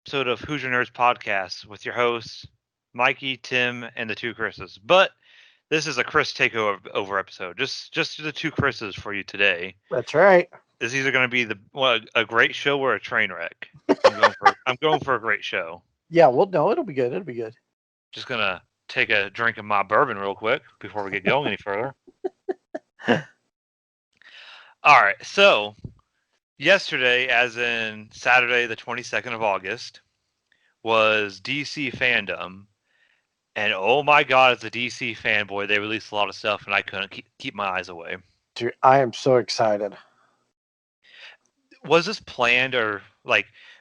episode of Hoosier Nerds Podcast with your hosts, Mikey, Tim, and the two Chris's. But this is a Chris takeover episode. Just the two Chris's for you today. That's right. This is either going to be a great show or a train wreck. I'm going for a great show. Yeah, well, no, it'll be good. It'll be good. Just gonna take a drink of my bourbon real quick before we get going any further. All right, so yesterday, as in Saturday, the 22nd of August, was DC fandom. And oh my god, as a DC fanboy, they released a lot of stuff, and I couldn't keep my eyes away. Dude, I am so excited. Was this planned or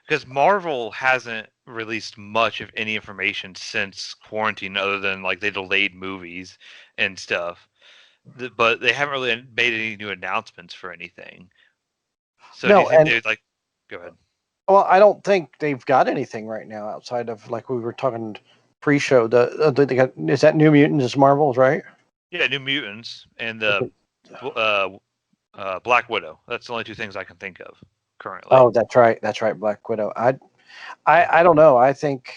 because Marvel hasn't released much of any information since quarantine, other than they delayed movies and stuff, but they haven't really made any new announcements for anything. So do you think they'd go ahead? Well, I don't think they've got anything right now outside of we were talking pre-show. They got, is that New Mutants is Marvel's, right? Yeah, New Mutants and the Black Widow. That's the only two things I can think of currently. Oh, that's right. That's right. Black Widow. I don't know. I think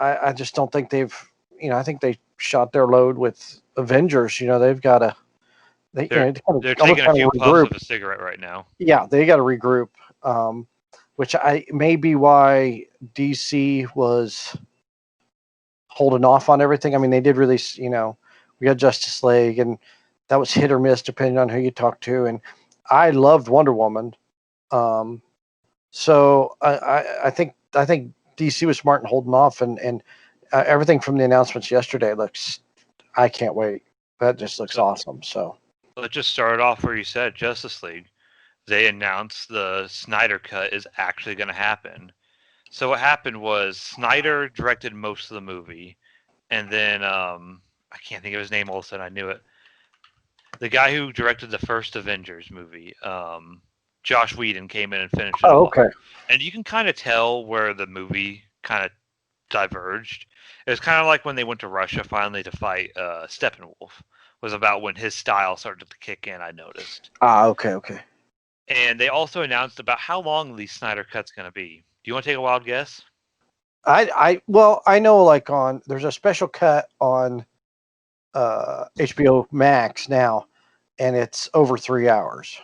I just don't think they've. I think they shot their load with Avengers. They've got to. They're taking a few puffs of a cigarette right now. Yeah, they got to regroup. Which may be why DC was holding off on everything. I mean, they did release. We got Justice League, and that was hit or miss depending on who you talk to. And I loved Wonder Woman. So I think DC was smart in holding off, and everything from the announcements yesterday looks. I can't wait. That just looks awesome. So let's just start off where you said Justice League. They announced the Snyder Cut is actually going to happen. So what happened was Snyder directed most of the movie, and then I can't think of his name. All of a sudden, I knew it. The guy who directed the first Avengers movie, Josh Whedon, came in and finished it. Oh, okay. And you can kind of tell where the movie kind of diverged. It was kind of like when they went to Russia finally to fight Steppenwolf. Was about when his style started to kick in. I noticed. Okay. And they also announced about how long the Snyder Cut's going to be. Do you want to take a wild guess? I know there's a special cut on HBO Max now, and it's over 3 hours.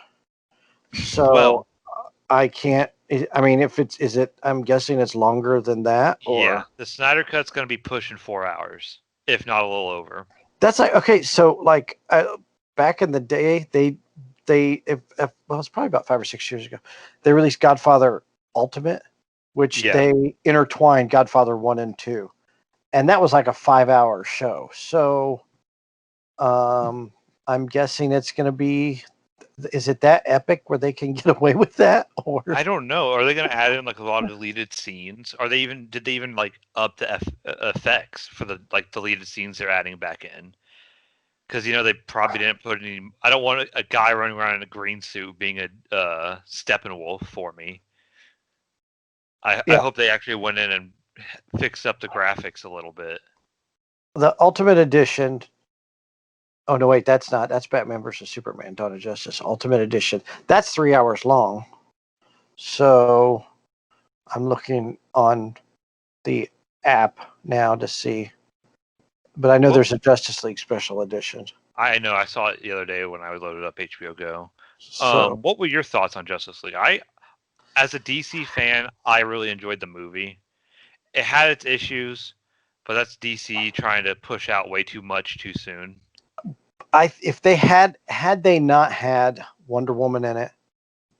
So I can't. I mean, I'm guessing it's longer than that. Or? Yeah, the Snyder Cut's going to be pushing 4 hours, if not a little over. That's okay. So back in the day, it's probably about 5 or 6 years ago, they released Godfather Ultimate, which they intertwined Godfather 1 and 2, and that was like a 5-hour show. So I'm guessing it's going to be. Is it that epic where they can get away with that? Or I don't know. Are they going to add in a lot of deleted scenes? Did they even up the effects for the deleted scenes they're adding back in? Because they probably didn't put any. I don't want a guy running around in a green suit being a Steppenwolf for me. I hope they actually went in and fixed up the graphics a little bit. The Ultimate Edition. Oh no! Wait, that's Batman versus Superman: Dawn of Justice Ultimate Edition. That's 3 hours long. So I'm looking on the app now to see. But I know there's a Justice League Special Edition. I know. I saw it the other day when I loaded up HBO Go. So, what were your thoughts on Justice League? As a DC fan, I really enjoyed the movie. It had its issues, but that's DC trying to push out way too much too soon. If they had they not had Wonder Woman in it,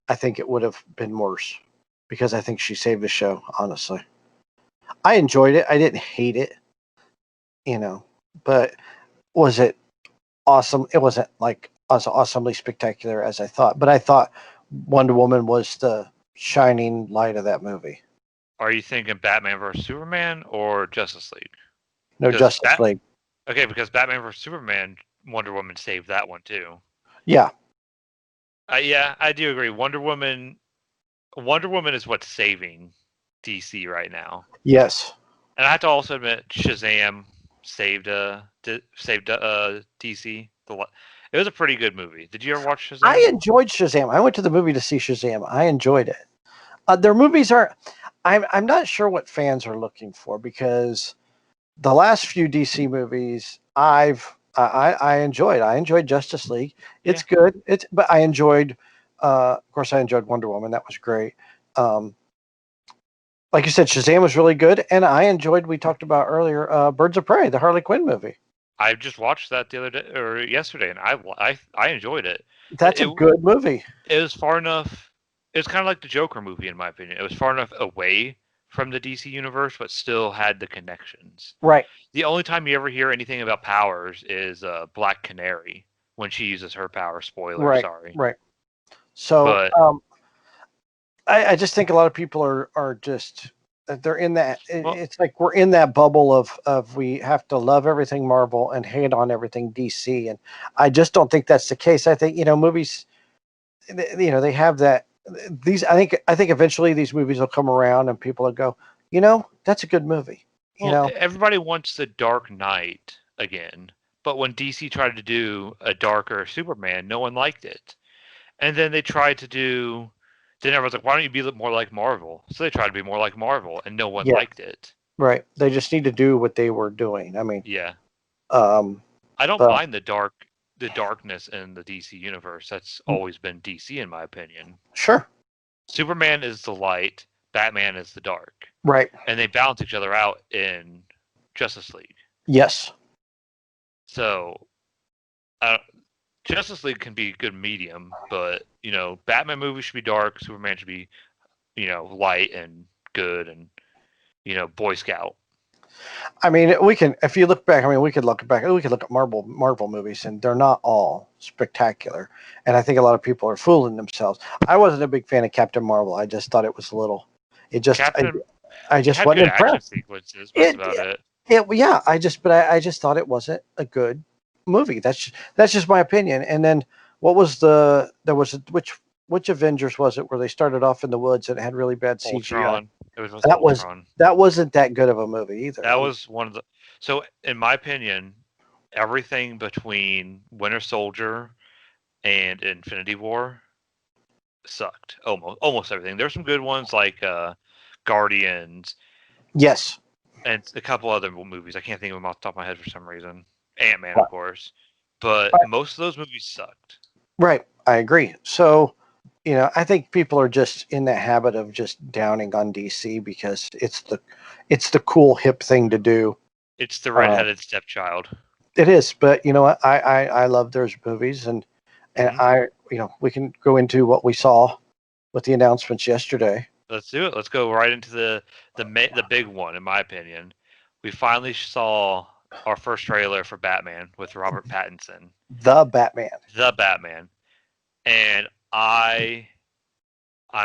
I think it would have been worse, because I think she saved the show. Honestly, I enjoyed it. I didn't hate it. But was it awesome? It wasn't as awesomely spectacular as I thought, but I thought Wonder Woman was the shining light of that movie. Are you thinking Batman vs Superman or Justice League? No, Justice League. Okay, because Batman vs Superman, Wonder Woman saved that one too. Yeah. Yeah, I do agree. Wonder Woman is what's saving DC right now. Yes. And I have to also admit, Shazam saved DC. It was a pretty good movie. Did you ever watch Shazam? I enjoyed Shazam. I went to the movie to see Shazam. I enjoyed it. Their movies are. I'm not sure what fans are looking for because the last few DC movies I enjoyed. I enjoyed Justice League. It's Yeah, good. But I enjoyed. Of course, I enjoyed Wonder Woman. That was great. Um, like you said, Shazam was really good, and I enjoyed. We talked about earlier, Birds of Prey, the Harley Quinn movie. I just watched that the other day or yesterday, and I enjoyed it. That's a It good movie. it was far enough. It was kind of like the Joker movie, in my opinion. It was far enough away from the DC universe, but still had the connections. Right, The only time you ever hear anything about powers is Black Canary when she uses her power. Spoiler, right, sorry, right. So but I just think a lot of people are just they're in that. well, It's like we're in that bubble of we have to love everything Marvel and hate on everything DC, and I just don't think that's the case. I think movies, they have that. These I think eventually these movies will come around and people will go, that's a good movie. You well, know, everybody wants the Dark Knight again, but when DC tried to do a darker Superman, no one liked it. And then they tried to do. Then everyone's like, "Why don't you be more like Marvel?" So they tried to be more like Marvel, and no one yeah, liked it. right. They just need to do what they were doing. I mean, Yeah, um, I don't but mind the darkness in the DC universe. That's always been DC, in my opinion. sure, Superman is the light, Batman is the dark, right, and they balance each other out in Justice League. yes, So, uh, Justice League can be a good medium, but Batman movies should be dark, Superman should be light and good and Boy Scout. I mean, we can. If you look back, I mean, we could look back. We could look at Marvel movies, and they're not all spectacular. And I think a lot of people are fooling themselves. I wasn't a big fan of Captain Marvel. I just thought it was a little. It just. Captain, I it just had wasn't good action impressed. sequences, but that's It. about it. Yeah. I just thought it wasn't a good movie. That's just my opinion. And then what was there was which Avengers was it where they started off in the woods and it had really bad CGI? Ultron. It was That was Ultron. that wasn't that good of a movie either. That I mean, was one of the. So, in my opinion, everything between Winter Soldier and Infinity War sucked. Almost everything. There's some good ones like Guardians yes. and a couple other movies. I can't think of them off the top of my head for some reason. Ant Man, of course, but most of those movies sucked. Right. I agree. So, I think people are just in the habit of just downing on DC because it's the cool hip thing to do. It's the Uh, redheaded stepchild. it is, but you know what? I love those movies, and Hmm. we can go into what we saw with the announcements yesterday. Let's do it. Let's go right into the big one, in my opinion. We finally saw our first trailer for Batman with Robert Pattinson, The Batman. the Batman, and I'm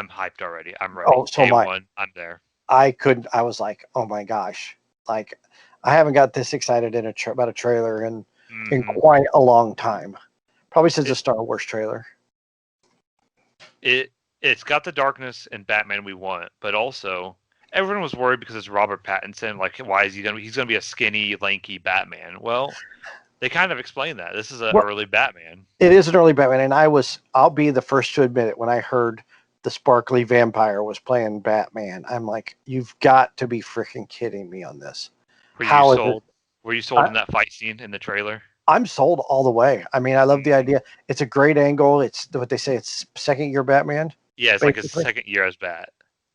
hyped already. I'm ready. Oh, so Day my one, I'm there. I couldn't. I was like, oh my gosh, like I haven't got this excited about a trailer in Hmm. quite a long time. Probably since the It Star Wars trailer. it's got the darkness and Batman we want, but also everyone was worried because it's Robert Pattinson. Like, why is he gonna? He's gonna be a skinny, lanky Batman. Well, they kind of explained that this is an Well, early Batman. it is an early Batman, and I'll be the first to admit it. When I heard the sparkly vampire was playing Batman, I'm like, you've got to be freaking kidding me on this. Were you How is it? sold? Were you sold I, in that fight scene in the trailer? I'm sold all the way. I mean, I love the Hmm. idea. It's a great angle. It's what they say. It's second year Batman, Yeah, it's like his basically. second year as Bat.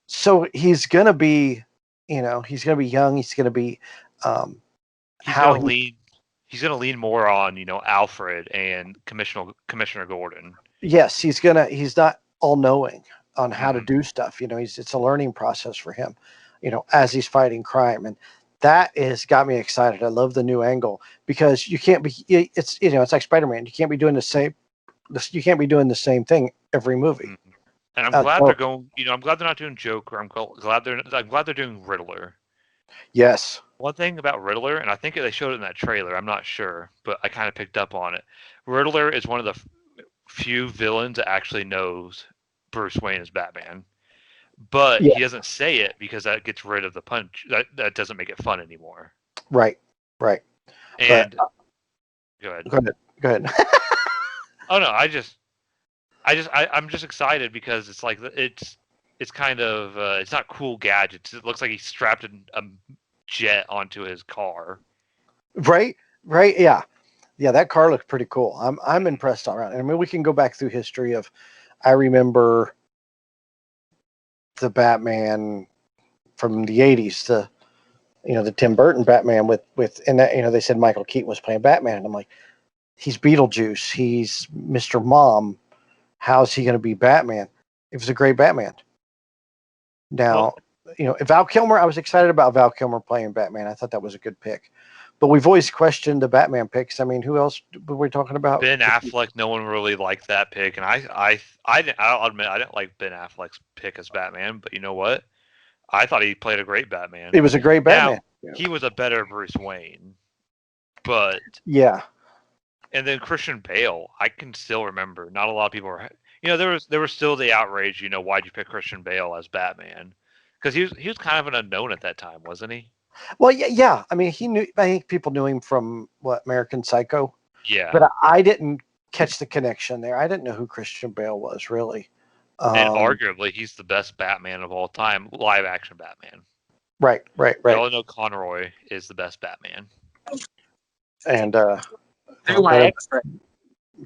So he's gonna be, he's gonna be young. He's gonna be, um, He's how gonna he. lean. He's gonna lean more on Alfred and Commissioner Gordon. Yes, He's not all knowing on how to Hmm. do stuff. It's a learning process for him. As he's fighting crime, and that is got me excited. I love the new angle because you can't be. It's like Spider-Man. You can't be doing the same. You can't be doing the same thing every movie. Hmm. And I'm Uh, glad they're so going. I'm glad they're not doing Joker. I'm glad they're doing Riddler. yes, One thing about Riddler, and I think they showed it in that trailer. I'm not sure, but I kind of picked up on it. Riddler is one of the few villains that actually knows Bruce Wayne is Batman, but yeah, he doesn't say it because that gets rid of the punch. That doesn't make it fun anymore. right, right. But And go ahead. go ahead, go ahead. Oh no, I'm just excited because it's like it's kind of it's not cool gadgets. It looks like he strapped a jet onto his car. Right, right, yeah. That car looked pretty cool. I'm impressed all around. I mean, we can go back through history of. I remember the Batman from the '80s, the Tim Burton Batman and that, they said Michael Keaton was playing Batman, and I'm like, he's Beetlejuice, he's Mr. Mom. How's he going to be Batman? It was a great Batman. Now, Val Kilmer, I was excited about Val Kilmer playing Batman. I thought that was a good pick. But we've always questioned the Batman picks. I mean, who else were we talking about? Ben Affleck, no one really liked that pick, and I'll admit I didn't like Ben Affleck's pick as Batman, but you know what? I thought he played a great Batman. It was a great Batman. Now, he was a better Bruce Wayne, but yeah. And then Christian Bale, I can still remember. Not a lot of people were, there was still the outrage. Why'd you pick Christian Bale as Batman? Because he was kind of an unknown at that time, wasn't he? Well, yeah. I mean, I think people knew him from American Psycho. Yeah. But I didn't catch the connection there. I didn't know who Christian Bale was really. And arguably, he's the best Batman of all time, live action Batman. Right. We all know Conroy is the best Batman. And my expert.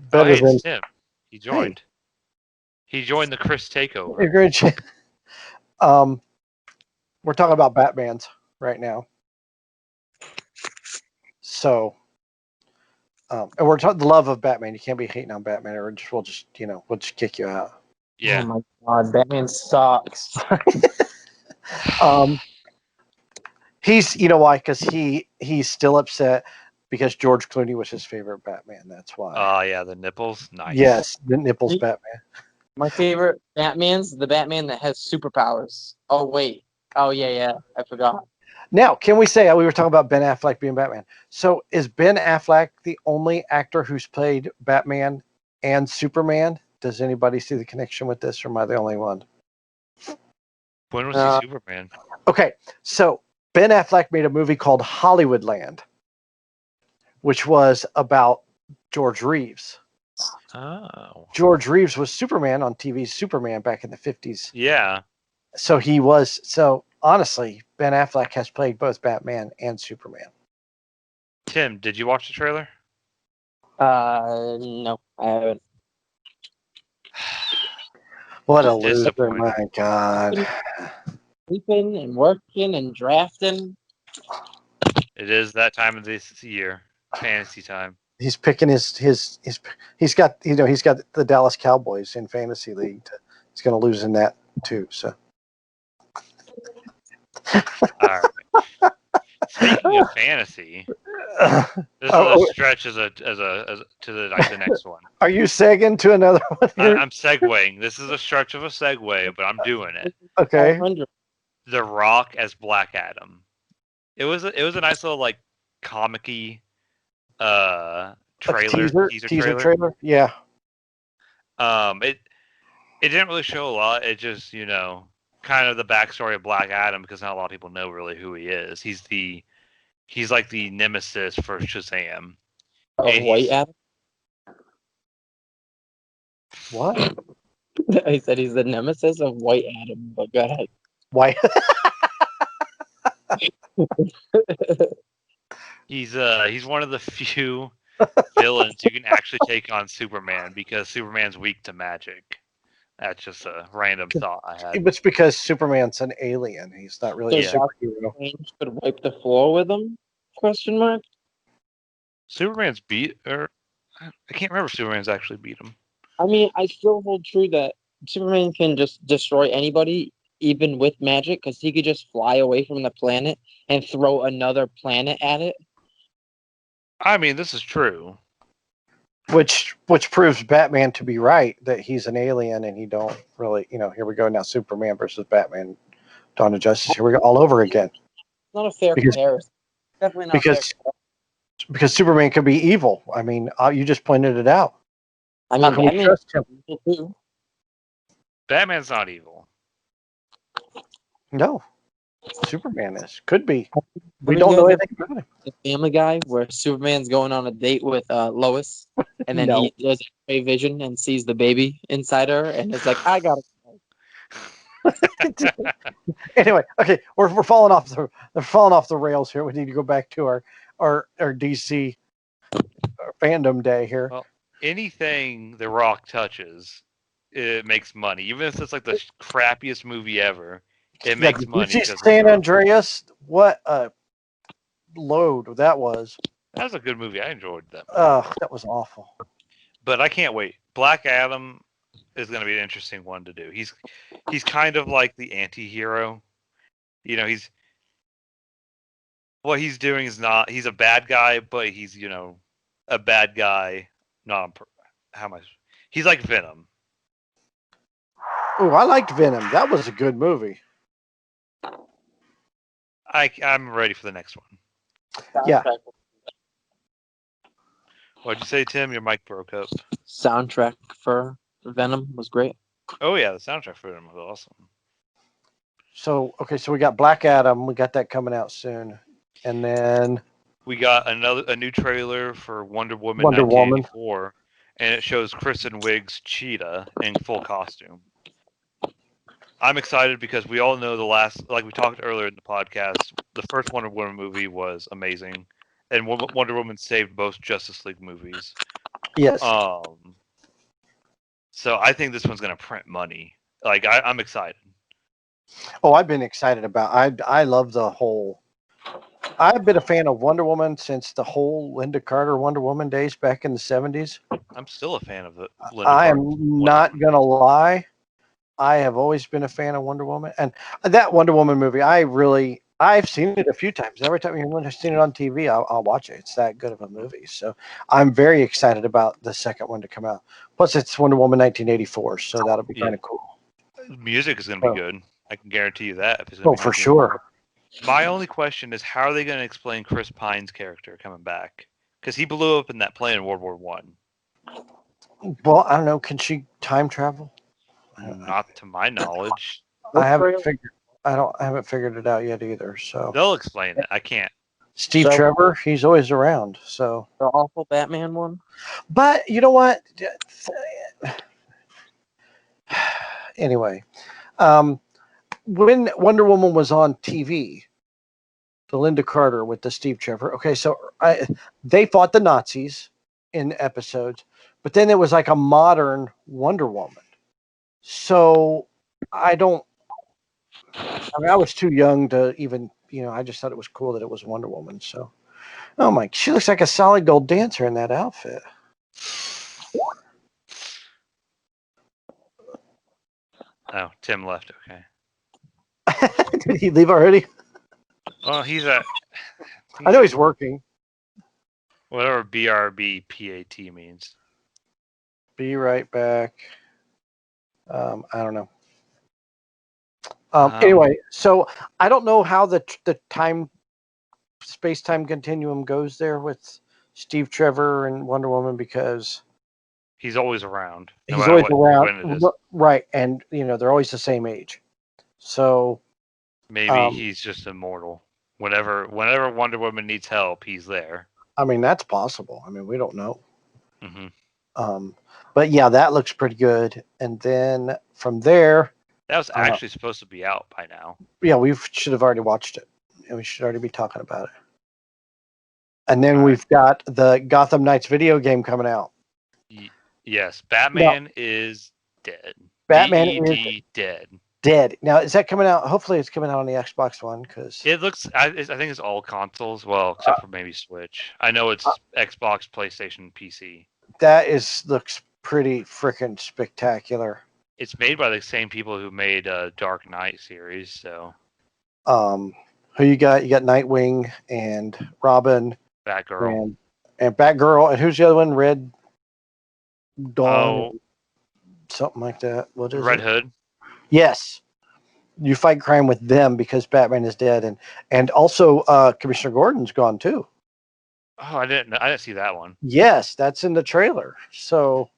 Better than Tim. He joined. He joined the Chris Takeover. We're talking about Batmans right now. So, and we're talking the love of Batman. You can't be hating on Batman, or we'll just kick you out. Yeah. Oh my God, Batman sucks. He's why? Because he's still upset because George Clooney was his favorite Batman. That's why. Oh yeah, the nipples, nice. Yes, the nipples Batman. My favorite Batman's the Batman that has superpowers. Oh wait. Oh yeah, I forgot. Now, can we say we were talking about Ben Affleck being Batman? So is Ben Affleck the only actor who's played Batman and Superman? Does anybody see the connection with this, or am I the only one? When was he Superman? Okay, so Ben Affleck made a movie called Hollywoodland, which was about George Reeves. Oh. George Reeves was Superman on TV's Superman back in the 50s. Yeah. So honestly, Ben Affleck has played both Batman and Superman. Tim, did you watch the trailer? No, I haven't. What a loser, my God. Sleeping and working and drafting. It is that time of this year. Fantasy time. He's picking he's got the Dallas Cowboys in fantasy league. He's going to lose in that too. So, all right. Speaking of fantasy, this is a stretch to the next one. Are you segging to another one? I'm segueing. This is a stretch of a segue, but I'm doing it. Okay. The Rock as Black Adam. It was a nice little comic-y trailer. Teaser trailer. Yeah. It didn't really show a lot. It just kind of the backstory of Black Adam, because not a lot of people know really who he is. He's like the nemesis for Shazam. White Adam? What? I said he's the nemesis of White Adam, but go ahead. White. He's one of the few villains you can actually take on Superman, because Superman's weak to magic. That's just a random thought I had. It's because Superman's an alien. He's not really a superhero. Could wipe the floor with him? Question mark. Superman's I can't remember if Superman's actually beat him. I mean, I still hold true that Superman can just destroy anybody, even with magic, because he could just fly away from the planet and throw another planet at it. I mean, this is true. Which proves Batman to be right, that he's an alien and he don't really, here we go now, Superman versus Batman, Dawn of Justice. Here we go all over again. Not a fair comparison. Definitely not fair. Because Superman can be evil. I mean, you just pointed it out. I mean, Batman's evil too. Batman's not evil. No. Superman is. Could be. We don't know anything about him. The Family Guy, where Superman's going on a date with Lois, and then he does a vision and sees the baby inside her, and it's like, I gotta go. Anyway, okay, we're falling off the rails here. We need to go back to our DC fandom day here. Well, anything The Rock touches, it makes money. Even if it's like the crappiest movie ever, it Yeah, makes did you money see because of The San Rock. Andreas? What a load that was. That was a good movie. I enjoyed that movie. That was awful. But I can't wait. Black Adam is going to be an interesting one to do. He's kind of like the anti-hero. You know, he's what he's doing is not. He's a bad guy, but he's a bad guy. Not how much. He's like Venom. Oh, I liked Venom. That was a good movie. I'm ready for the next one. Yeah. What'd you say, Tim? Your mic broke up. Soundtrack for Venom was great. Oh yeah, the soundtrack for Venom was awesome. So so we got Black Adam. We got that coming out soon, and then We got a new trailer for Wonder Woman Wonder Woman. 1984, and it shows Kristen Wiig's Cheetah in full costume. I'm excited because we all know like we talked earlier in the podcast, the first Wonder Woman movie was amazing, and Wonder Woman saved both Justice League movies. Yes. So I think this one's gonna print money. Like I'm excited. Oh, I've been excited about. I love the whole. I've been a fan of Wonder Woman since the whole Linda Carter Wonder Woman days back in the 70s. I'm still a fan of it. I am not gonna lie. I have always been a fan of Wonder Woman, and that Wonder Woman movie. I've seen it a few times. Every time I've seen it on TV, I'll watch it. It's that good of a movie. So I'm very excited about the second one to come out. Plus, it's Wonder Woman 1984, so that'll be kind of cool. Music is going to be good. I can guarantee you that. If it's for sure. My only question is, how are they going to explain Chris Pine's character coming back? Because he blew up in that plane in World War One. Well, I don't know. Can she time travel? Not to my knowledge. I haven't figured it out yet either. So they'll explain it. I can't. Steve Trevor, he's always around. So the awful Batman one. But you know what? Anyway, when Wonder Woman was on TV, the Linda Carter with the Steve Trevor. Okay, so they fought the Nazis in episodes, but then it was like a modern Wonder Woman. So I was too young to even, I just thought it was cool that it was Wonder Woman. So, oh my, she looks like a solid gold dancer in that outfit. Oh, Tim left. Okay. Did he leave already? Well, I know he's working. Whatever BRBPAT means. Be right back. I don't know. Anyway, so I don't know how the space-time continuum goes there with Steve Trevor and Wonder Woman, because he's always around. He's always around, right? And they're always the same age. So maybe he's just immortal. Whenever Wonder Woman needs help, he's there. I mean, that's possible. I mean, we don't know. Mm-hmm. But yeah, that looks pretty good. And then from there, that was actually supposed to be out by now. Yeah, we should have already watched it, and we should already be talking about it. And then we've got the Gotham Knights video game coming out. Yes, Batman is dead. Batman is dead. Dead. Now, is that coming out? Hopefully, it's coming out on the Xbox One, because it looks. I think it's all consoles. Well, except for maybe Switch. I know it's Xbox, PlayStation, PC. That looks pretty freaking spectacular. It's made by the same people who made Dark Knight series. So, who you got? You got Nightwing and Robin, Batgirl, and Batgirl, and who's the other one? Red Dawn, something like that. What is Red Hood? Yes, you fight crime with them because Batman is dead, and also Commissioner Gordon's gone too. Oh, I didn't see that one. Yes, that's in the trailer. So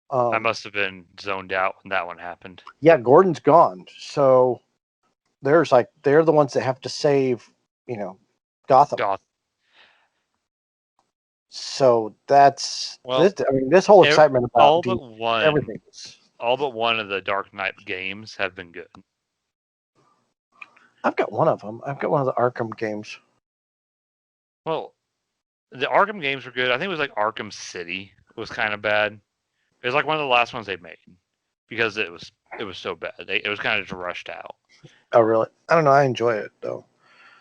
I must have been zoned out when that one happened. Yeah, Gordon's gone. So they're the ones that have to save, Gotham. So that's this whole excitement about all but one. Everything. all but one of the Dark Knight games have been good. I've got one of them. I've got one of the Arkham games. Well, the Arkham games were good. I think it was like Arkham City was kind of bad. It was like one of the last ones they made because it was so bad. It was kind of just rushed out. Oh, really? I don't know. I enjoy it though.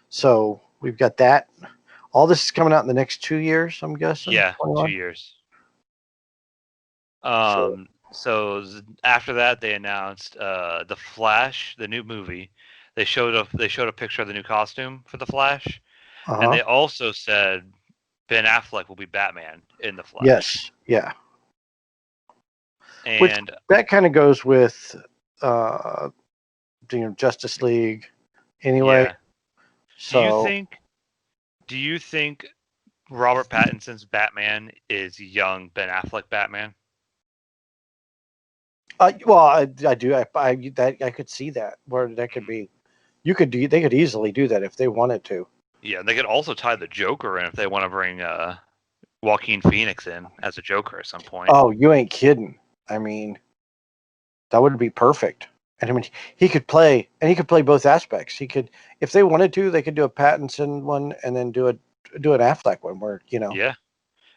So we've got that. All this is coming out in the next 2 years, I'm guessing. Yeah, 21? 2 years. Sure. So after that, they announced the Flash, the new movie. They showed a picture of the new costume for the Flash, and Uh-huh. they also said Ben Affleck will be Batman in the Flash. Yes. Yeah. Which And that kind of goes with Justice League anyway. yeah, So do you think Robert Pattinson's Batman is young Ben Affleck Batman? well, I do. I could see that where that could be. They could easily do that if they wanted to. Yeah, they could also tie the Joker in if they want to bring Joaquin Phoenix in as a Joker at some point. Oh, you ain't kidding. I mean, that would be perfect. And I mean, he could play both aspects. He could, if they wanted to, they could do a Pattinson one and then do an Affleck one where Yeah,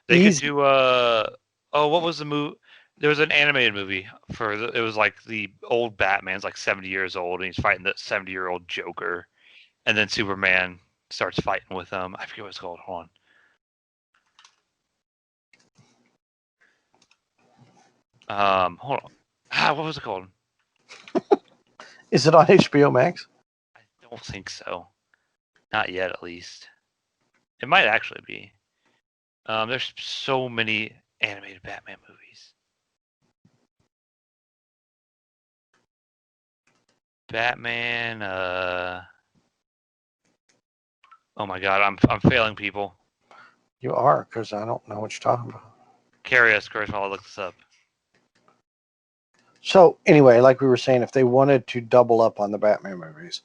they could easy. do what was the movie? There was an animated movie it was like the old Batman's like 70 years old and he's fighting the 70-year-old Joker, and then Superman starts fighting with him. I forget what it's called. Hold on. Hold on. What was it called? Is it on HBO Max? I don't think so. Not yet, at least. It might actually be. There's so many animated Batman movies. Batman. Oh my God, I'm failing people. You are, because I don't know what you're talking about. Carry us, Chris, while I look this up. So anyway, like we were saying, if they wanted to double up on the Batman movies,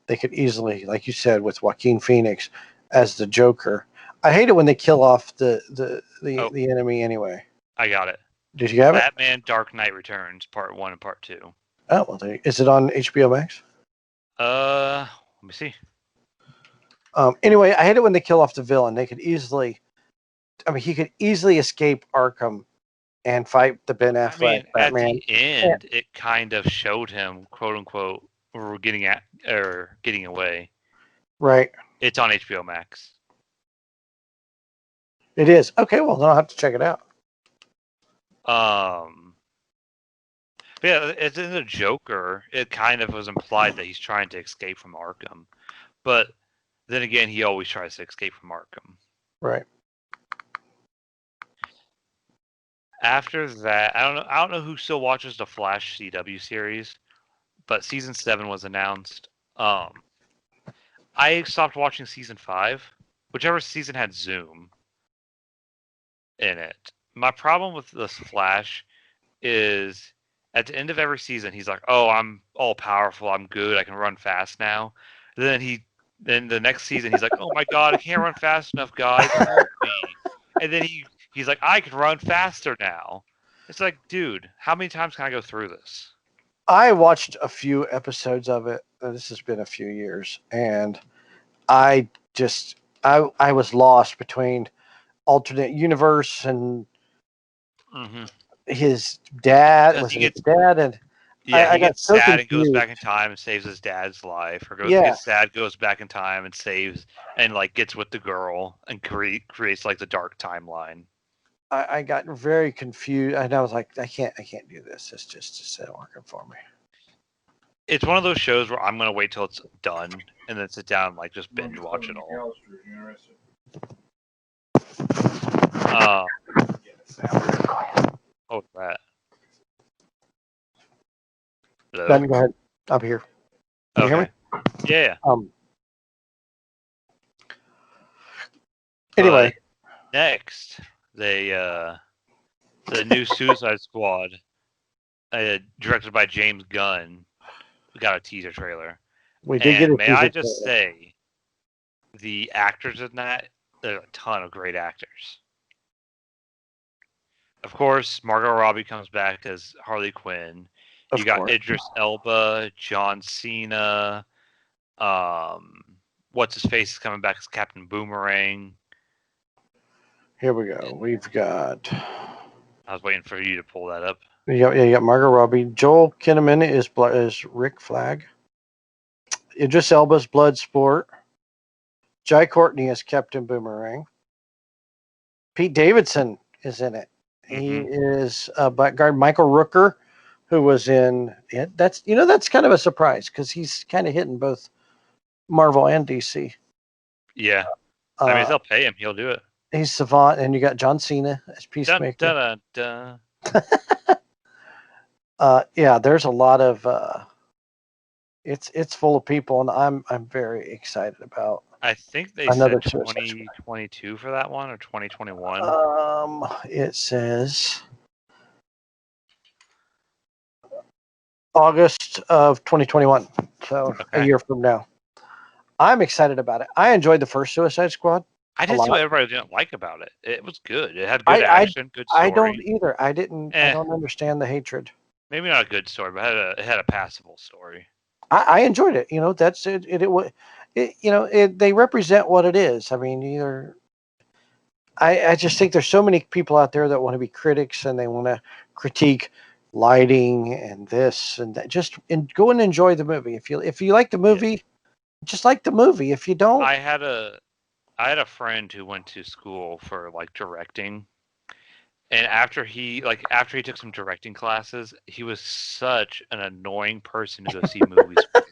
they could easily, like you said, with Joaquin Phoenix as the Joker. I hate it when they kill off the enemy anyway. I got it. Did you have it? Batman Dark Knight Returns, Part 1 and Part 2. Oh, well, is it on HBO Max? Let me see. Anyway, I hate it when they kill off the villain. They could easily, he could easily escape Arkham and fight the Ben Affleck I mean, Batman. at the end, it kind of showed him, quote unquote, getting away. Right. It's on HBO Max. It is. Okay, well, then I'll have to check it out. Yeah, it's in the Joker. It kind of was implied that he's trying to escape from Arkham, but then again, he always tries to escape from Arkham. Right. After that, I don't know who still watches the Flash CW series, but season 7 was announced. I stopped watching season 5, whichever season had Zoom in it. My problem with this Flash is at the end of every season, he's like, "Oh, I'm all powerful. I'm good. I can run fast now." Then the next season, he's like, "Oh my God, I can't run fast enough, guys. Help me!" And then he's like, "I can run faster now." It's like, dude, how many times can I go through this? I watched a few episodes of it. This has been a few years, and I was lost between alternate universe and his dad. Was it his dad? And yeah, I he got gets so sad and goes confused. back in time and saves his dad's life, or Yeah. gets sad, goes back in time and saves and like gets with the girl and creates like the dark timeline. I got very confused, and I was like, I can't do this. It's just not working for me. It's one of those shows where I'm gonna wait till it's done and then sit down and like just binge watch it all. What was that? Hello? Ben, go ahead. I'm here. Can you hear me? Yeah. Anyway, next the new Suicide Squad, directed by James Gunn, we got a teaser trailer. We did get a may teaser I just trailer. say, the actors in that, there's a ton of great actors. Of course, Margot Robbie comes back as Harley Quinn. You Of got course. Idris Elba, John Cena. What's his face is coming back as Captain Boomerang. Here we go. We've got. I was waiting for you to pull that up. You got Margot Robbie. Joel Kinnaman is Rick Flag. Idris Elba's Bloodsport. Jai Courtney is Captain Boomerang. Pete Davidson is in it. He is Blackguard. Michael Rooker, who was in it. That's kind of a surprise because he's kind of hitting both Marvel and DC. Yeah. I mean, if they'll pay him, he'll do it. He's Savant, and you got John Cena as Peacemaker. Dun, dun, dun. Yeah, there's a lot of it's full of people, and I'm very excited about. I think they Another said 2022 for that one or 2021. It says August of 2021, so a year from now. I'm excited about it. I enjoyed the first Suicide Squad. I didn't see what everybody didn't like about it. It was good. It had good action, good story. I don't either. I don't understand the hatred. Maybe not a good story, but it had a passable story. I enjoyed it. That's it. They represent what it is. I mean, I just think there's so many people out there that want to be critics and they want to critique lighting and this and that. Just go and enjoy the movie. If you like the movie, just like the movie. If you don't, I had a friend who went to school for like directing, and after he took some directing classes, he was such an annoying person to go see movies with.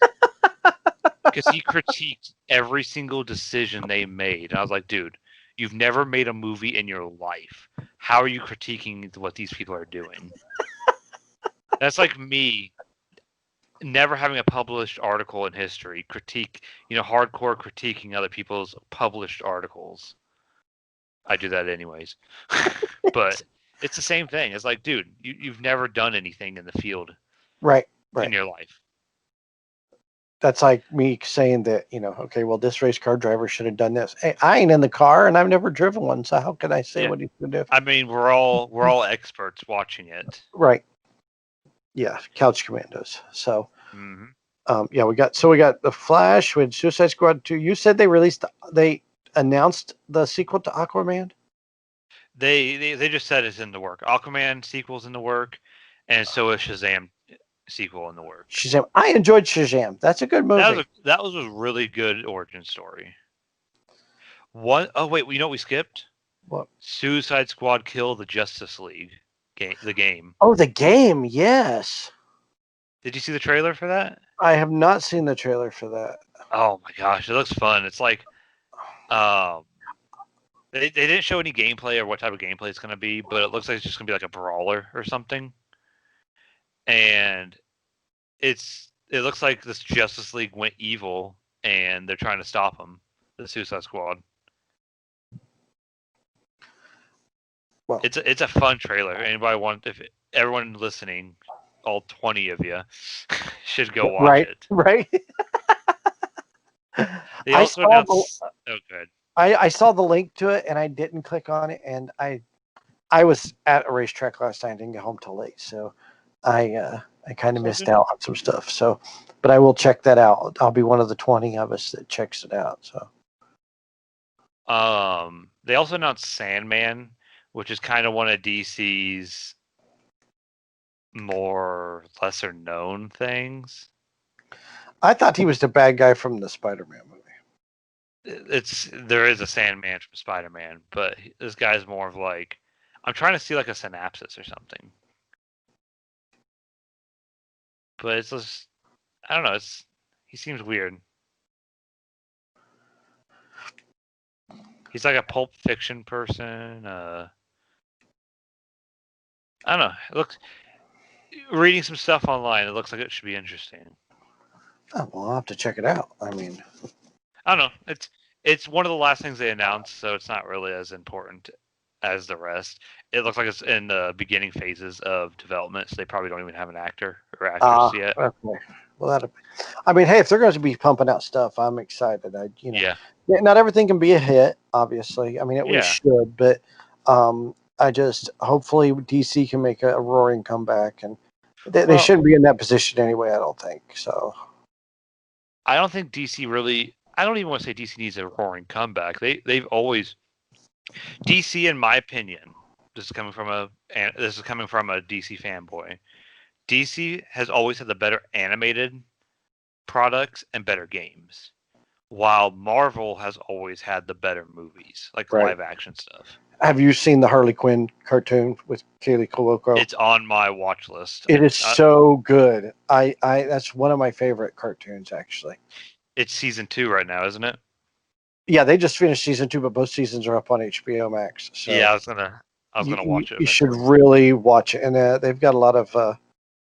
Because he critiqued every single decision they made. And I was like, dude, you've never made a movie in your life. How are you critiquing what these people are doing? That's like me never having a published article in history, hardcore critiquing other people's published articles. I do that anyways. But it's the same thing. It's like, dude, you've never done anything in the field right in your life. That's like me saying that, okay, well, this race car driver should have done this. Hey, I ain't in the car and I've never driven one, so how can I say what he's going to do? I mean, we're all experts watching it. Right. Yeah, Couch Commandos. So, we got The Flash with Suicide Squad 2. You said they announced the sequel to Aquaman? They just said it's in the work. Aquaman sequel's in the work, and so is Shazam sequel in the work. Shazam. I enjoyed Shazam. That's a good movie. That was a really good origin story. Oh wait, you know what we skipped? What? Suicide Squad Kill the Justice League the game. Oh, the game, yes. Did you see the trailer for that? I have not seen the trailer for that. Oh my gosh, it looks fun. It's like, they didn't show any gameplay or what type of gameplay it's going to be, but it looks like it's just going to be like a brawler or something. And it looks like this Justice League went evil, and they're trying to stop them. The Suicide Squad. Well, it's a fun trailer. If everyone listening, all 20 of you, should go watch it. Right. They also announced. Oh, good. I saw the link to it and I didn't click on it, and I was at a racetrack last night and didn't get home till late, so I kind of missed out on some stuff. So, but I will check that out. I'll be one of the 20 of us that checks it out. So, they also announced Sandman, which is kind of one of DC's more lesser known things. I thought he was the bad guy from the Spider-Man movie. There is a Sandman from Spider-Man, but this guy's more of like, I'm trying to see like a synopsis or something. But it's just, I don't know. He seems weird. He's like a Pulp Fiction person. I don't know. Reading some stuff online, it looks like it should be interesting. Oh, well, I'll have to check it out. I mean, I don't know. It's one of the last things they announced, so it's not really as important as the rest. It looks like it's in the beginning phases of development, so they probably don't even have an actor or actress yet. Okay. Well, I mean, hey, if they're going to be pumping out stuff, I'm excited. Not everything can be a hit, obviously. I mean, we should, but hopefully DC can make a roaring comeback, and they Well, shouldn't be in that position anyway. I don't think so. I don't think DC really. I don't even want to say DC needs a roaring comeback. They've always DC, in my opinion. This is coming from a DC fanboy. DC has always had the better animated products and better games, while Marvel has always had the better movies, like Right. live action stuff. Have you seen the Harley Quinn cartoon with Kaylee Cuoco? It's on my watch list. It is so good. I that's one of my favorite cartoons, actually. It's season 2 right now, isn't it? Yeah, they just finished season 2, but both seasons are up on HBO Max. So Yeah, I was gonna watch it. You should eventually. really watch it, and they've got a lot of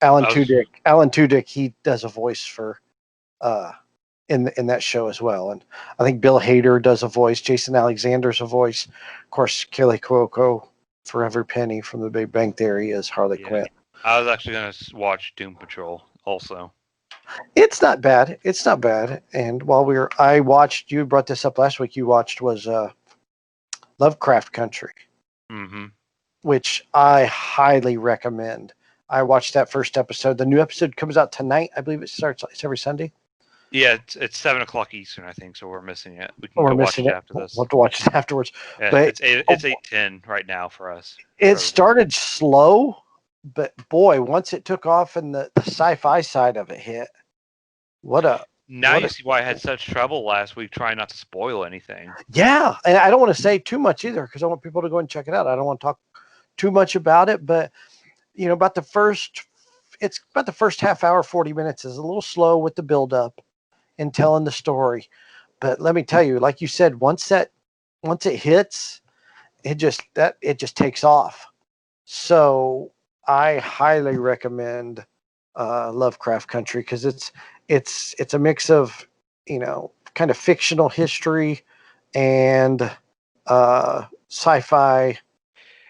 Alan I was- Tudyk. Alan Tudyk, he does a voice for in that show as well, and I think Bill Hader does a voice. Jason Alexander's a voice. Of course, Kelly Cuoco for every penny from The Big Bang Theory is Harley Quinn. I was actually gonna watch Doom Patrol also. It's not bad. It's not bad. And I watched. You brought this up last week. You watched was Lovecraft Country, Mm-hmm. which I highly recommend. I watched that first episode. The new episode comes out tonight. I believe it's every Sunday. Yeah, it's 7:00 Eastern, I think, so we're missing it. We can We're go watch missing it it. after this. We'll have to watch it afterwards. Yeah, But it's 8:10 right now for us. it started slow, but boy, once it took off and the sci-fi side of it hit, now you see why I had such trouble last week trying not to spoil anything. Yeah, and I don't want to say too much either because I want people to go and check it out. I don't want to talk too much about it, but about the first half hour, 40 minutes is a little slow with the build up and telling the story. But let me tell you, like you said, once it hits, it just takes off. So I highly recommend Lovecraft Country because it's a mix of kind of fictional history and sci-fi.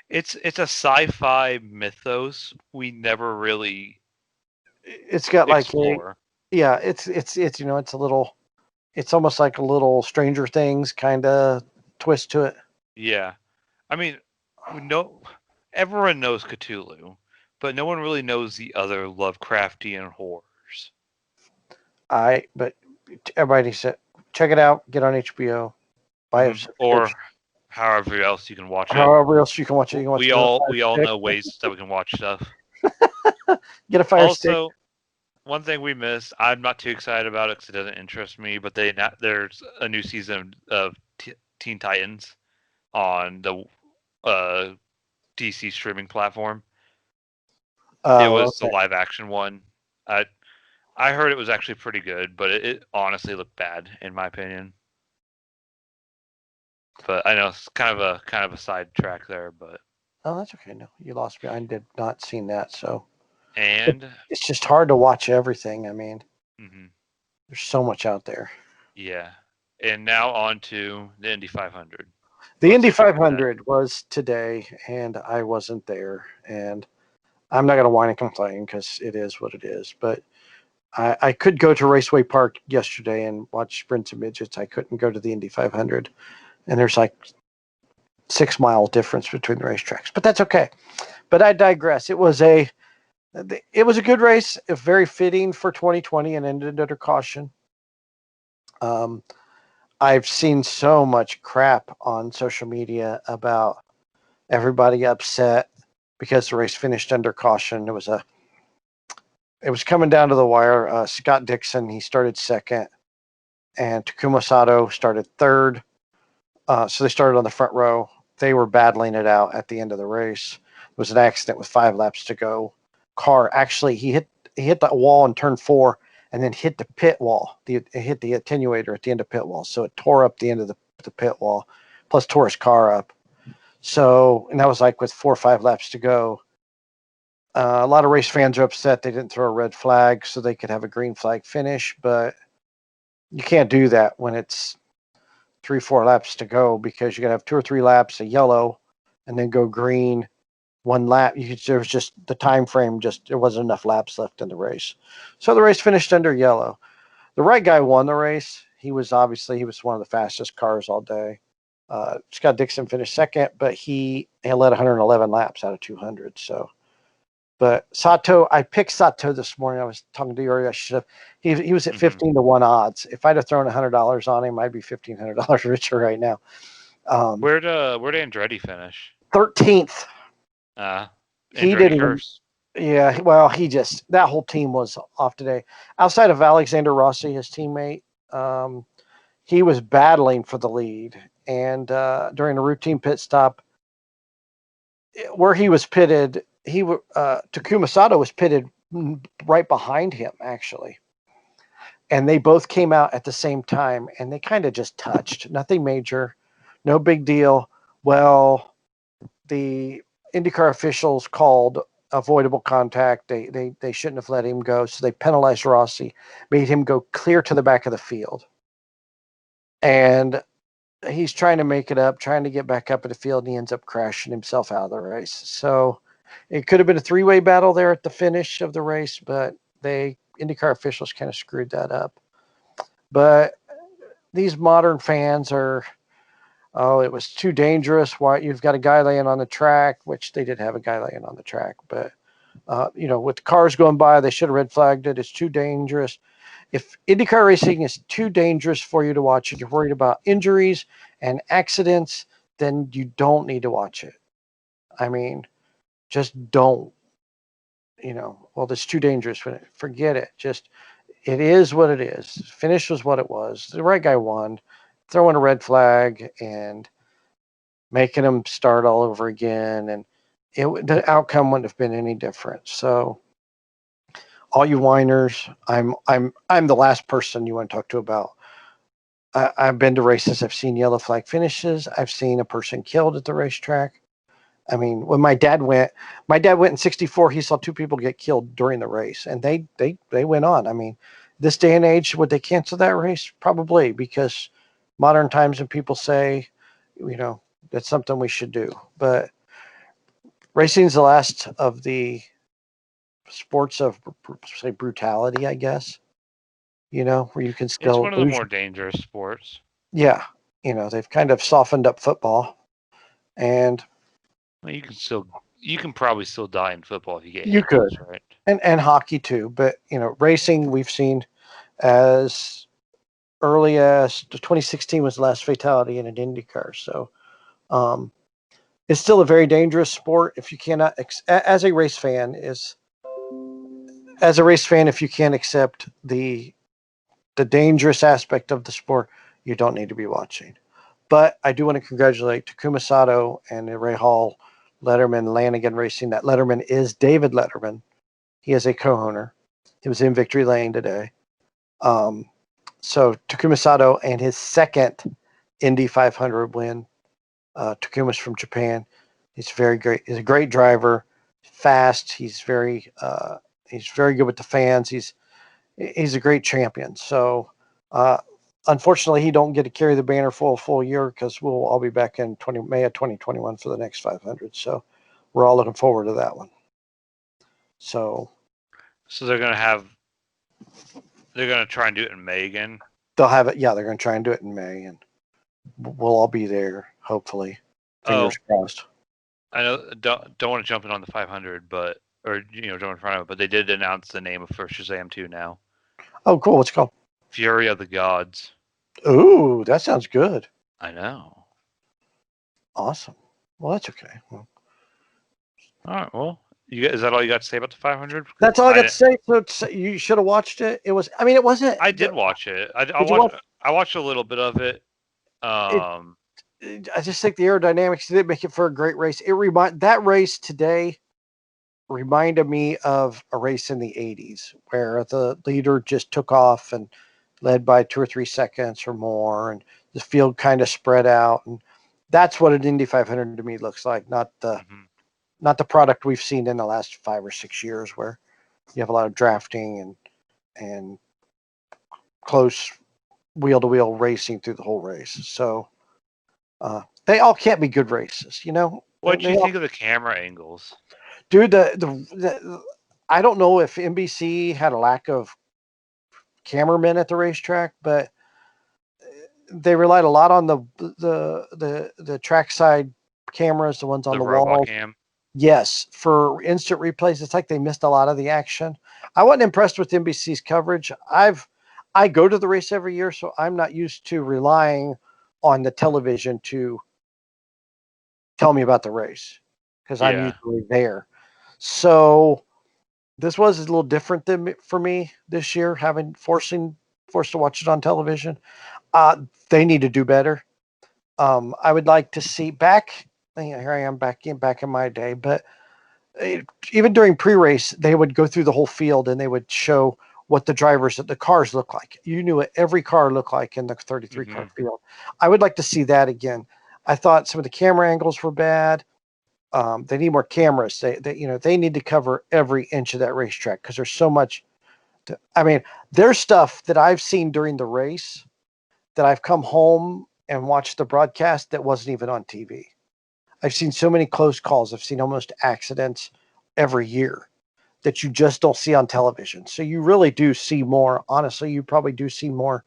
It's a sci-fi mythos we never really It's got explore. it's a little, it's almost like a little Stranger Things kind of twist to it. Yeah, I mean, everyone knows Cthulhu, but no one really knows the other Lovecraftian horrors. But everybody needs to check it out. Get on HBO. Buy it, or however else you can watch it. However else you can watch it. You can watch we all know ways that we can watch stuff. Get a Fire Stick. Also, one thing we missed, I'm not too excited about it because it doesn't interest me, but there's a new season of Teen Titans on the DC streaming platform. It was the live action one. I heard it was actually pretty good, but it honestly looked bad in my opinion. But I know it's kind of a sidetrack there, but that's okay. No, you lost me. I did not seen that, so it's just hard to watch everything. I mean, there's so much out there. Yeah, and now on to the Indy 500. The Indy 500 was today, and I wasn't there, and I'm not going to whine and complain because it is what it is. But I could go to Raceway Park yesterday and watch sprints and midgets. I couldn't go to the Indy 500, and there's like 6 mile difference between the racetracks. But that's okay. But I digress. It was a good race, very fitting for 2020, and ended under caution. I've seen so much crap on social media about everybody upset because the race finished under caution. It was coming down to the wire. Scott Dixon, he started second, and Takuma Sato started third. So they started on the front row. They were battling it out at the end of the race. It was an accident with 5 laps to go. Car actually, he hit the wall in turn 4 and then hit the pit wall. It hit the attenuator at the end of pit wall. So it tore up the end of the pit wall, plus tore his car up. So, and that was like with 4 or 5 laps to go. A lot of race fans are upset they didn't throw a red flag so they could have a green flag finish, but you can't do that when it's 3-4 laps to go because you got to have 2 or 3 laps of yellow and then go green 1 lap. There was just the time frame, there wasn't enough laps left in the race. So the race finished under yellow. The right guy won the race. He was one of the fastest cars all day. Scott Dixon finished second, but he led 111 laps out of 200. So, but Sato, I picked Sato this morning. I was talking to you earlier. I should have. He was at 15-1 odds. If I'd have thrown $100 on him, I'd be $1,500 richer right now. Where'd Andretti finish? 13th. He Andretti didn't even. curse. Yeah, well, that whole team was off today. Outside of Alexander Rossi, his teammate, he was battling for the lead. And during a routine pit stop, where he was pitted, Takuma Sato was pitted right behind him, actually. And they both came out at the same time, and they kind of just touched. Nothing major, no big deal. Well, the IndyCar officials called avoidable contact. They shouldn't have let him go, so they penalized Rossi, made him go clear to the back of the field. And he's trying to make it up, trying to get back up at the field, and he ends up crashing himself out of the race. So it could have been a three-way battle there at the finish of the race, but IndyCar officials kind of screwed that up. But these modern fans are, it was too dangerous. Why you've got a guy laying on the track, which they did have a guy laying on the track, but with the cars going by, they should have red flagged it. It's too dangerous. If IndyCar racing is too dangerous for you to watch, and you're worried about injuries and accidents, then you don't need to watch it. I mean, just don't. Well, it's too dangerous. Forget it. It is what it is. Finish was what it was. The right guy won. Throwing a red flag and making them start all over again, and the outcome wouldn't have been any different. So, all you whiners, I'm the last person you want to talk to about. I've been to races. I've seen yellow flag finishes. I've seen a person killed at the racetrack. I mean, when my dad went in '64. He saw two people get killed during the race, and they went on. I mean, this day and age, would they cancel that race? Probably, because modern times and people say, that's something we should do. But racing's the last of the sports of, say, brutality, I guess. Where you can still. It's one of the more dangerous sports. Yeah, they've kind of softened up football, and you can probably still die in football if you get you hit. could, Right? and hockey too. But racing, we've seen as early as 2016 was the last fatality in an IndyCar. So, it's still a very dangerous sport if you cannot, as a race fan, if you can't accept the dangerous aspect of the sport, you don't need to be watching. But I do want to congratulate Takuma Sato and Ray Hall, Letterman, Lanigan Racing. That Letterman is David Letterman. He is a co-owner. He was in Victory Lane today. So Takuma Sato and his second Indy 500 win. Takuma's from Japan. He's very great. He's a great driver, fast. He's very good with the fans. He's a great champion. So, unfortunately, he don't get to carry the banner for a full year because we'll all be back in May of 2021 for the next 500. So, we're all looking forward to that one. So they're gonna try and do it in May again. They'll have it. Yeah, they're gonna try and do it in May, and we'll all be there. Hopefully, fingers crossed. I know. Don't want to jump in on the 500, jump in front of it. But they did announce the name for Shazam 2 now. Oh, cool. What's it called? Fury of the Gods. Ooh, that sounds good. I know. Awesome. Well, that's okay. Well, all right. Well, is that all you got to say about the 500? That's all I got to say. So you should have watched it. It was. I mean, it wasn't. I did watch it. I watched a little bit of it. I just think the aerodynamics didn't make it for a great race. That race today reminded me of a race in the 80s where the leader just took off and led by 2 or 3 seconds or more, and the field kind of spread out. And that's what an Indy 500 to me looks like, not the product we've seen in the last 5 or 6 years where you have a lot of drafting and close wheel-to-wheel racing through the whole race. So they all can't be good races, What do you think of the camera angles? Dude, I don't know if NBC had a lack of cameramen at the racetrack, but they relied a lot on the trackside cameras, the ones on The the robot wall. cam. Yes, for instant replays, it's like they missed a lot of the action. I wasn't impressed with NBC's coverage. I go to the race every year, so I'm not used to relying on the television to tell me about the race because I'm Yeah. usually there. So this was a little different for me this year, having forced to watch it on television. They need to do better. I would like to see back. Here I am back in my day, but even during pre-race, they would go through the whole field and they would show what the cars look like. You knew what every car looked like in the 33 car field. I would like to see that again. I thought some of the camera angles were bad. They need more cameras. They need to cover every inch of that racetrack because there's so much. There's stuff that I've seen during the race that I've come home and watched the broadcast that wasn't even on TV. I've seen so many close calls. I've seen almost accidents every year that you just don't see on television. So you really do see more. Honestly, you probably do see more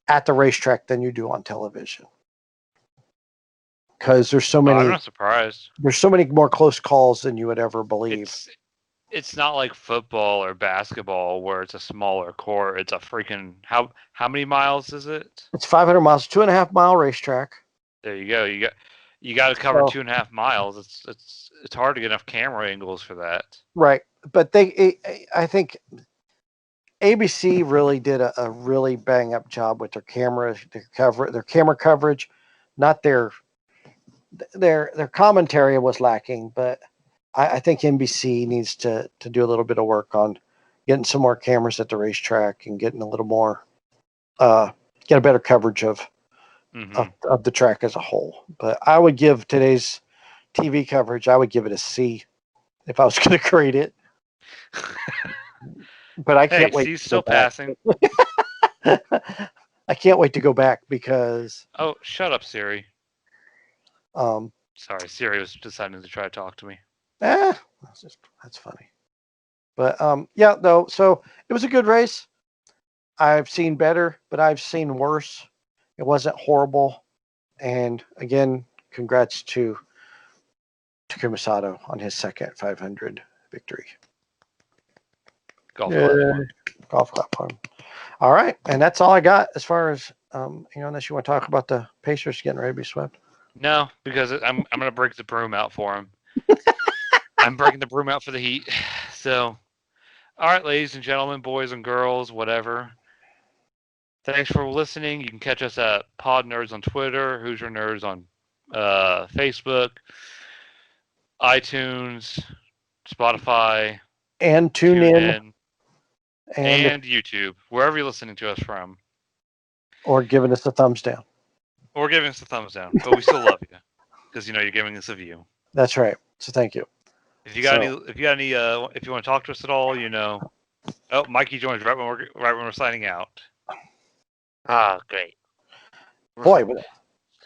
at the racetrack than you do on television because I'm not surprised. there's so many more close calls than you would ever believe. It's not like football or basketball where it's a smaller court. It's a freaking how many miles is it? It's 500 miles, 2.5 mile racetrack. There you go. You got to cover 2.5 miles. It's hard to get enough camera angles for that. Right, but I think ABC really did a really bang up job with their their camera coverage, not their commentary was lacking, but I think NBC needs to do a little bit of work on getting some more cameras at the racetrack and getting a little more get a better coverage of the track as a whole. But I would give today's TV coverage, I would give it a C if I was going to grade it. But I can't wait. C's still passing. I can't wait to go back because. Oh, shut up, Siri. Sorry, Siri was deciding to try to talk to me. That's funny. But yeah, no. So it was a good race. I've seen better, but I've seen worse. It wasn't horrible. And again, congrats to Takuma Sato on his second 500 victory. Golf clap fun. All right, and that's all I got as far as unless you want to talk about the Pacers getting ready to be swept. No, because I'm gonna break the broom out for him. I'm breaking the broom out for the Heat. So, all right, ladies and gentlemen, boys and girls, whatever. Thanks for listening. You can catch us at Pod Nerds on Twitter, Hoosier Nerds on Facebook, iTunes, Spotify, and TuneIn, and YouTube, wherever you're listening to us from. Or giving us a thumbs down. Or giving us a thumbs down. But we still love you because you're giving us a view. That's right. So thank you. If you got if you want to talk to us at all, Oh, Mikey joins right when we're signing out. Oh, great. Boy,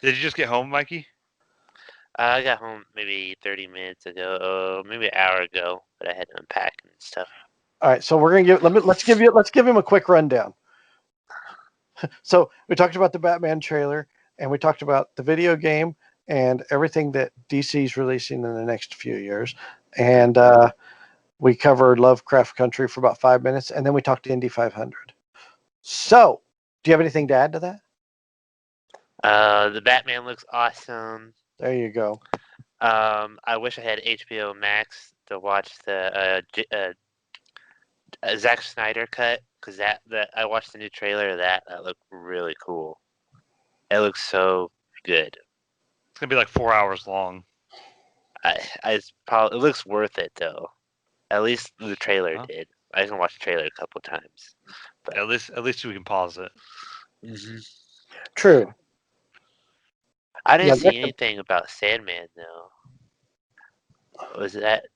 did you just get home, Mikey? I got home maybe 30 minutes ago, maybe an hour ago, but I had to unpack and stuff. All right, so we're gonna let's give him a quick rundown. So we talked about the Batman trailer, and we talked about the video game and everything that DC's releasing in the next few years, and we covered Lovecraft Country for about 5 minutes, and then we talked to Indy 500. So, do you have anything to add to that? The Batman looks awesome. There you go. I wish I had HBO Max to watch the Zack Snyder cut, because that I watched the new trailer of that looked really cool. It looks so good. It's gonna be like 4 hours long. It looks worth it though. At least the trailer did. I can watch the trailer a couple times. But at least we can pause it. Mm-hmm. True. I didn't see anything about Sandman though. Was that?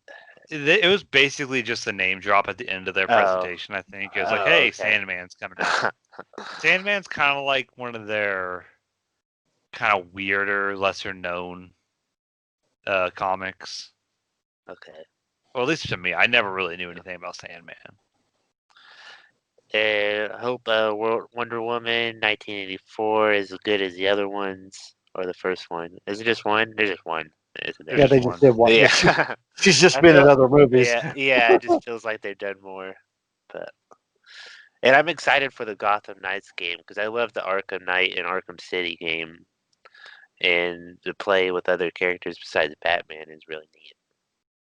It was basically just a name drop at the end of their presentation. I think it was like, "Hey, okay. Sandman's coming out." Sandman's kind of like one of their kind of weirder, lesser known comics. Okay. Well, at least to me, I never really knew anything about Sandman. And I hope Wonder Woman 1984 is as good as the other ones, or the first one. Is it just one? There's just one, isn't there? Yeah, There's they just just one. did one. Yeah, Yeah. she's just I been in feel, other movies. yeah, it just feels like they've done more. But and I'm excited for the Gotham Knights game because I love the Arkham Knight and Arkham City game, and to play with other characters besides Batman is really neat.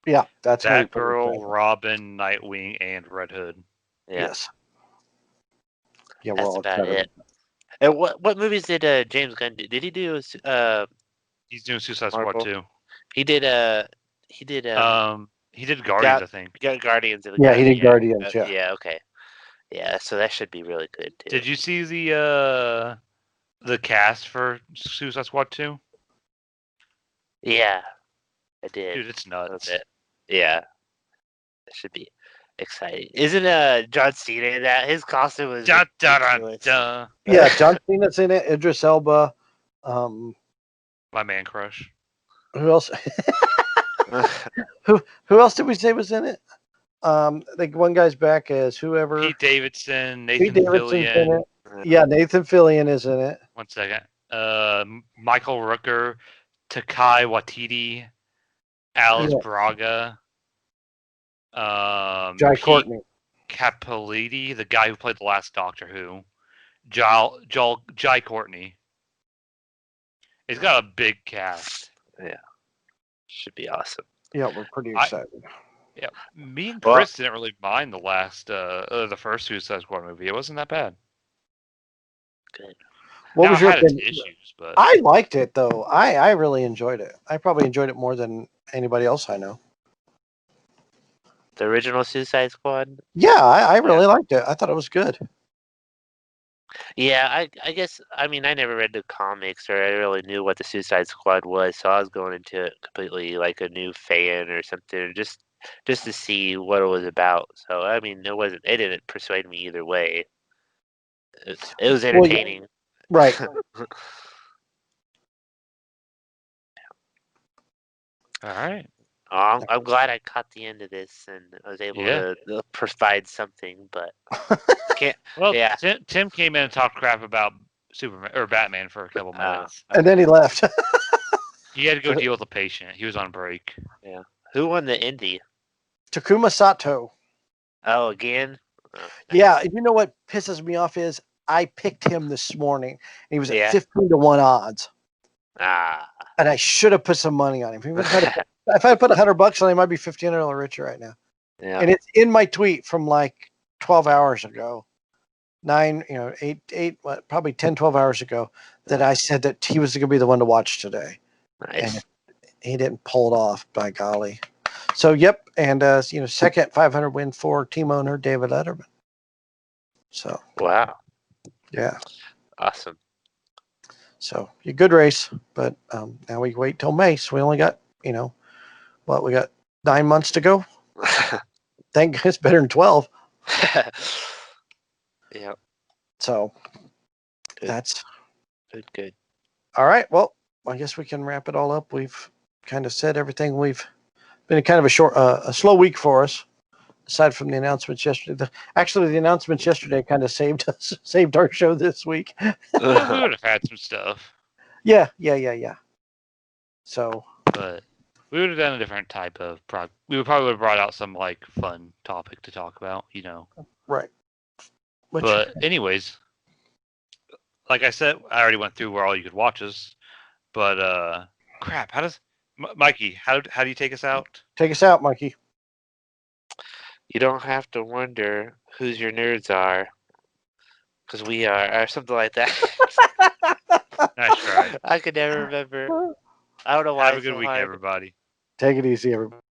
Yeah, that's gonna be pretty Batgirl, exciting. Robin, Nightwing, and Red Hood. Yeah, Yes. Yeah, we're that's all about excited. it. And what movies did James Gunn do? Did he do He's doing Suicide Squad Marvel? too. He did he did He did Guardians, I think. Guardians of the Yeah, he Galaxy. did Guardians. Yeah. Yeah, okay. Yeah, so that should be really good too. Did you see the cast for Suicide Squad 2? Yeah, I did. Dude, it's A little nuts. bit. Yeah, that should be exciting. Isn't John Cena in that? His costume was Da, da, da, ridiculous. da. Yeah, John Cena's in it. Idris Elba. Um, My man crush. who else? Who else did we say was in it? Like one guy's back as whoever. Pete Davidson, Pete Nathan Davidson's in Fillion. it. Yeah, Nathan Fillion is in it. 1 second. Michael Rooker, Takai Watiti, Alice Yeah. Braga, Jai Pete Courtney. Capaldi, the guy who played the last Doctor Who, Jai Courtney. He's got a big cast. Yeah, should be awesome. Yeah, we're pretty excited. Yeah, me and Well- Chris didn't really mind the first Suicide Squad movie. It wasn't that bad. Good. What Now, was it your had its opinion? issues, but I liked it though. I really enjoyed it. I probably enjoyed it more than anybody else I know. The original Suicide Squad. Yeah, I really liked it. I thought it was good. Yeah, I guess I mean I never read the comics or I really knew what the Suicide Squad was, so I was going into it completely like a new fan or something, just to see what it was about. So I mean, it didn't persuade me either way. It was Well, yeah. entertaining. Right. all right. I'm glad I caught the end of this and I was able Yeah. to provide something, but can't. Well, Yeah. Tim came in and talked crap about Superman or Batman for a couple minutes. And then he left. He had to go deal with a patient. He was on break. Who won the Indy? Takuma Sato. Oh, again? Oh, nice. Yeah, you know what pisses me off is I picked him this morning. And he was at Yeah. 15-1 odds. Ah. And I should have put some money on him. If I put $100 on him, I'd be $1,500 richer right now. Yeah. And it's in my tweet from like 12 hours ago. probably 10, 12 hours ago that I said that he was going to be the one to watch today. Nice. And he didn't pull it off, by golly. So, yep. And, second 500 win for team owner David Letterman. So, Wow. yeah. Awesome. So, a good race. But now we wait till May. So, we only got, we got 9 months to go. Thank God it's better than 12. Yeah. So, Good. that's Good. all right. Well, I guess we can wrap it all up. We've kind of said everything. We've been kind of a slow week for us, aside from the announcements yesterday. Actually, the announcements yesterday kind of saved our show this week. We would have had some stuff, Yeah. So, but we would have done a different type of we would probably have brought out some like fun topic to talk about, right. But anyways, like I said, I already went through where all you could watch us. But crap, how does Mikey? How do you take us out? Take us out, Mikey. You don't have to wonder whose your nerds are, because we are, or something like that. Nice try. I could never remember. I don't know why. Have a it's good so week, hard. everybody. Take it easy, everybody.